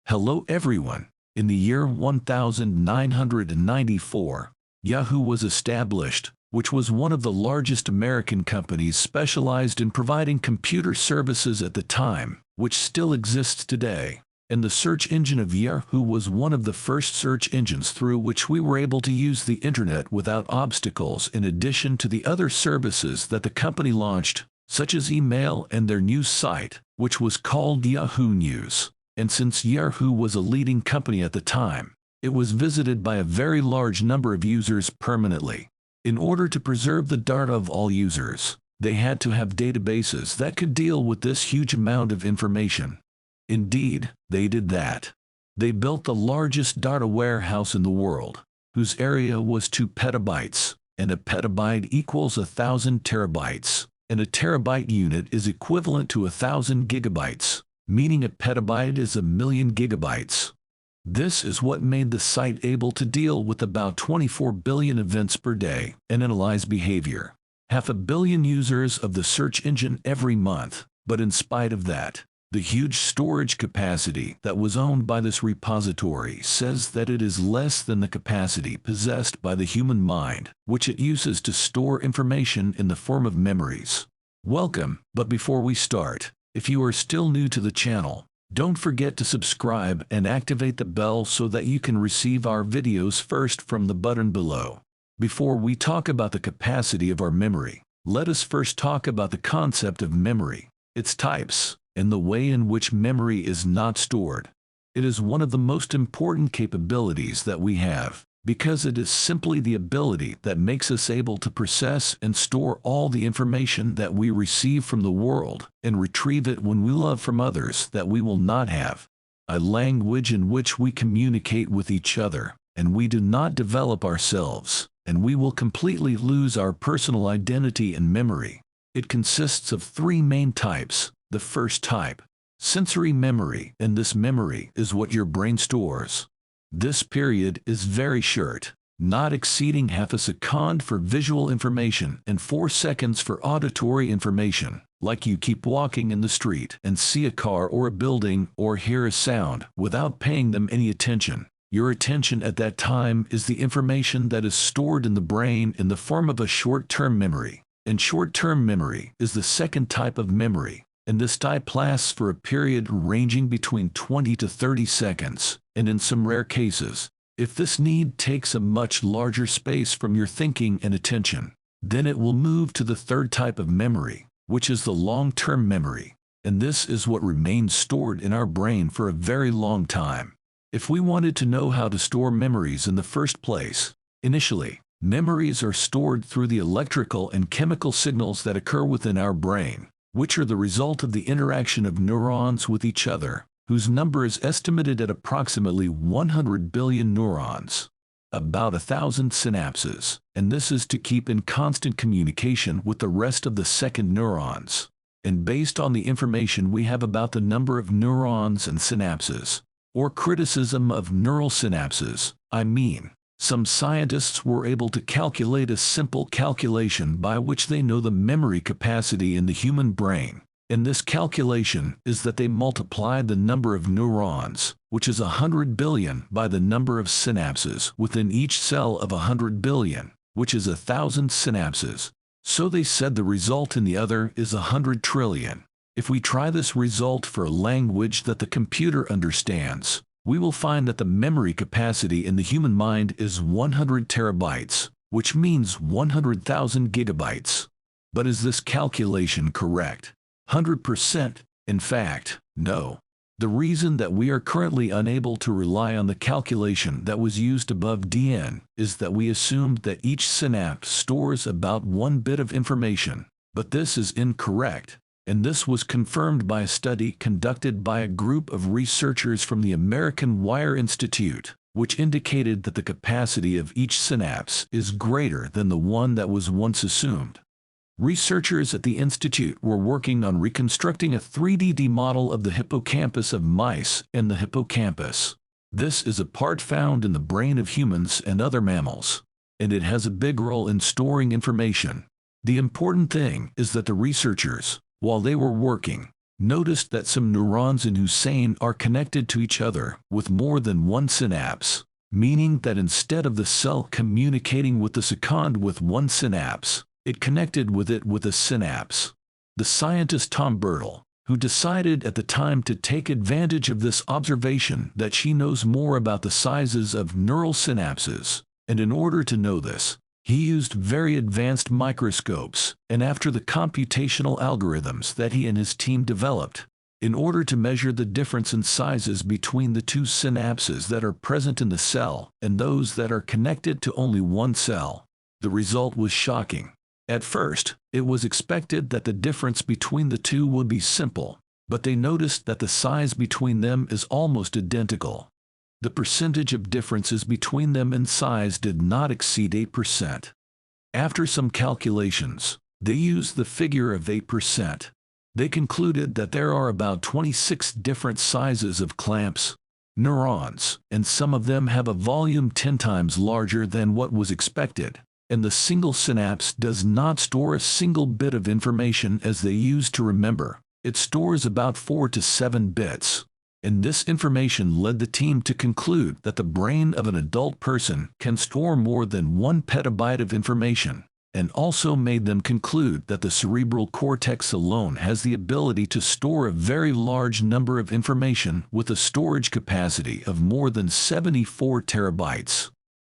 Hello everyone. In the year 1994, Yahoo was established, which was one of the largest American companies specialized in providing computer services at the time, which still exists today. And the search engine of Yahoo was one of the first search engines through which we were able to use the internet without obstacles, in addition to the other services that the company launched, such as email and their news site, which was called Yahoo News. And since Yahoo was a leading company at the time, it was visited by a very large number of users permanently. In order to preserve the data of all users, they had to have databases that could deal with this huge amount of information. Indeed, they did that. They built the largest data warehouse in the world, whose area was 2 petabytes, and a petabyte equals 1,000 terabytes, and a terabyte unit is equivalent to 1,000 gigabytes. Meaning a petabyte is 1,000,000 gigabytes. This is what made the site able to deal with about 24 billion events per day and analyze behavior. 500 million users of the search engine every month, but in spite of that, the huge storage capacity that was owned by this repository says that it is less than the capacity possessed by the human mind, which it uses to store information in the form of memories. Welcome, but before we start, if you are still new to the channel, don't forget to subscribe and activate the bell so that you can receive our videos first from the button below. Before we talk about the capacity of our memory, let us first talk about the concept of memory, its types, and the way in which memory is not stored. It is one of the most important capabilities that we have, because it is simply the ability that makes us able to process and store all the information that we receive from the world and retrieve it when we love from others that we will not have. A language in which we communicate with each other, and we do not develop ourselves, and we will completely lose our personal identity and memory. It consists of 3 main types. The first type, sensory memory, and this memory is what your brain stores. This period is very short, not exceeding half a second for visual information and 4 seconds for auditory information, like you keep walking in the street and see a car or a building or hear a sound without paying them any attention. Your attention at that time is the information that is stored in the brain in the form of a short-term memory. And short-term memory is the second type of memory. And this type lasts for a period ranging between 20 to 30 seconds, and in some rare cases, if this need takes a much larger space from your thinking and attention, then it will move to the third type of memory, which is the long-term memory, and this is what remains stored in our brain for a very long time. If we wanted to know how to store memories in the first place, initially, memories are stored through the electrical and chemical signals that occur within our brain, which are the result of the interaction of neurons with each other, whose number is estimated at approximately 100 billion neurons, about 1,000 synapses, and this is to keep in constant communication with the rest of the second neurons. And based on the information we have about the number of neurons and synapses, or criticism of neural synapses, some scientists were able to calculate a simple calculation by which they know the memory capacity in the human brain, and this calculation is that they multiplied the number of neurons, which is 100 billion, by the number of synapses within each cell of 100 billion, which is 1,000 synapses. So they said the result in the other is 100 trillion. If we try this result for a language that the computer understands, we will find that the memory capacity in the human mind is 100 terabytes, which means 100,000 gigabytes. But is this calculation correct? 100%? In fact, no. The reason that we are currently unable to rely on the calculation that was used above DN is that we assumed that each synapse stores about 1 bit of information, but this is incorrect. And this was confirmed by a study conducted by a group of researchers from the American Wire Institute, which indicated that the capacity of each synapse is greater than the one that was once assumed. Researchers at the institute were working on reconstructing a 3D model of the hippocampus of mice and the hippocampus. This is a part found in the brain of humans and other mammals, and it has a big role in storing information. The important thing is that the researchers, while they were working, noticed that some neurons in Hussein are connected to each other with more than one synapse, meaning that instead of the cell communicating with the second with one synapse, it connected with it with a synapse. The scientist Tom Bertle, who decided at the time to take advantage of this observation that she knows more about the sizes of neural synapses, and in order to know this, he used very advanced microscopes, and after the computational algorithms that he and his team developed, in order to measure the difference in sizes between the two synapses that are present in the cell and those that are connected to only one cell. The result was shocking. At first, it was expected that the difference between the two would be simple, but they noticed that the size between them is almost identical. The percentage of differences between them in size did not exceed 8%. After some calculations, they used the figure of 8%. They concluded that there are about 26 different sizes of clamps, neurons, and some of them have a volume 10 times larger than what was expected, and the single synapse does not store a single bit of information as they used to remember. It stores about 4 to 7 bits. And this information led the team to conclude that the brain of an adult person can store more than 1 petabyte of information, and also made them conclude that the cerebral cortex alone has the ability to store a very large number of information with a storage capacity of more than 74 terabytes.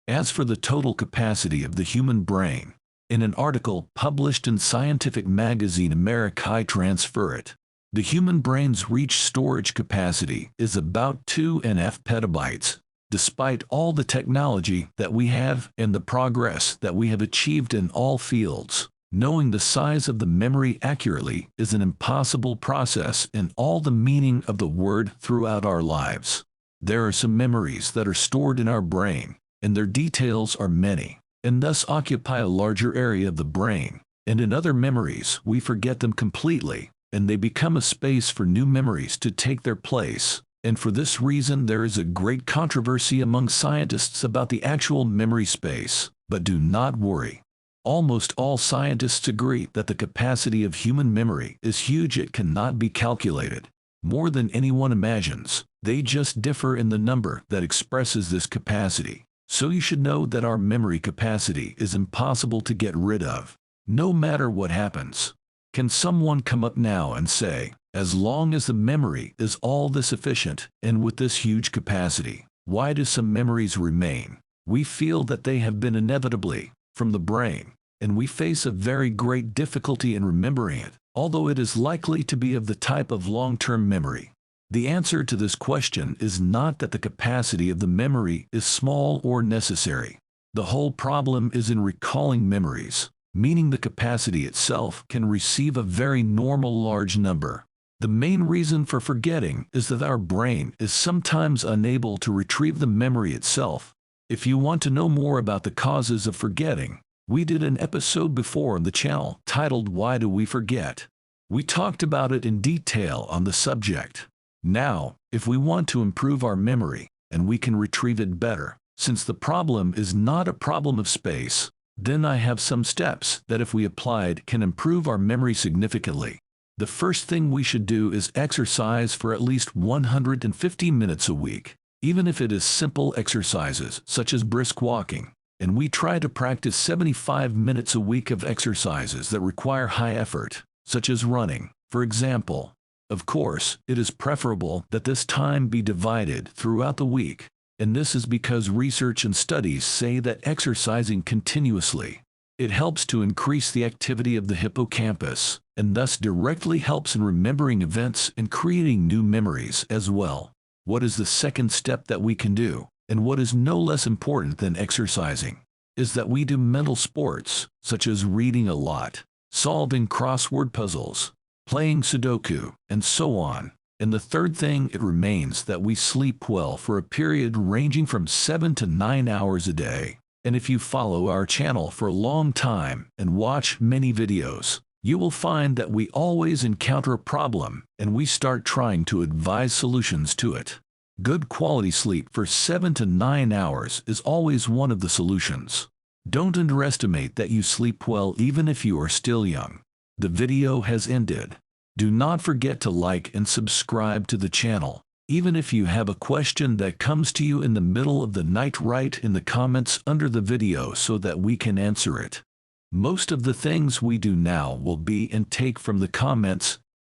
As for the total capacity of the human brain, in an article published in scientific magazine Americae Transfer It, the human brain's reach storage capacity is about 2.5 petabytes, despite all the technology that we have and the progress that we have achieved in all fields. Knowing the size of the memory accurately is an impossible process in all the meaning of the word throughout our lives. There are some memories that are stored in our brain, and their details are many, and thus occupy a larger area of the brain, and in other memories we forget them completely, and they become a space for new memories to take their place. And for this reason there is a great controversy among scientists about the actual memory space. But do not worry. Almost all scientists agree that the capacity of human memory is huge. It cannot be calculated more than anyone imagines. They just differ in the number that expresses this capacity. So you should know that our memory capacity is impossible to get rid of, no matter what happens. Can someone come up now and say, as long as the memory is all this efficient and with this huge capacity, why do some memories remain? We feel that they have been inevitably from the brain, and we face a very great difficulty in remembering it, although it is likely to be of the type of long-term memory. The answer to this question is not that the capacity of the memory is small or necessary. The whole problem is in recalling memories, meaning the capacity itself can receive a very normal large number. The main reason for forgetting is that our brain is sometimes unable to retrieve the memory itself. If you want to know more about the causes of forgetting, we did an episode before on the channel titled Why Do We Forget? We talked about it in detail on the subject. Now, if we want to improve our memory, and we can retrieve it better, since the problem is not a problem of space, then I have some steps that if we applied can improve our memory significantly. The first thing we should do is exercise for at least 150 minutes a week, even if it is simple exercises such as brisk walking, and we try to practice 75 minutes a week of exercises that require high effort, such as running, for example. Of course, it is preferable that this time be divided throughout the week, and this is because research and studies say that exercising continuously, it helps to increase the activity of the hippocampus, and thus directly helps in remembering events and creating new memories as well. What is the second step that we can do, and what is no less important than exercising, is that we do mental sports, such as reading a lot, solving crossword puzzles, playing Sudoku, and so on. And the third thing, it remains that we sleep well for a period ranging from 7 to 9 hours a day. And if you follow our channel for a long time and watch many videos, you will find that we always encounter a problem and we start trying to advise solutions to it. Good quality sleep for 7 to 9 hours is always one of the solutions. Don't underestimate that you sleep well even if you are still young. The video has ended. Do not forget to like and subscribe to the channel. Even if you have a question that comes to you in the middle of the night, write in the comments under the video so that we can answer it. Most of the things we do now will be and take from the comments,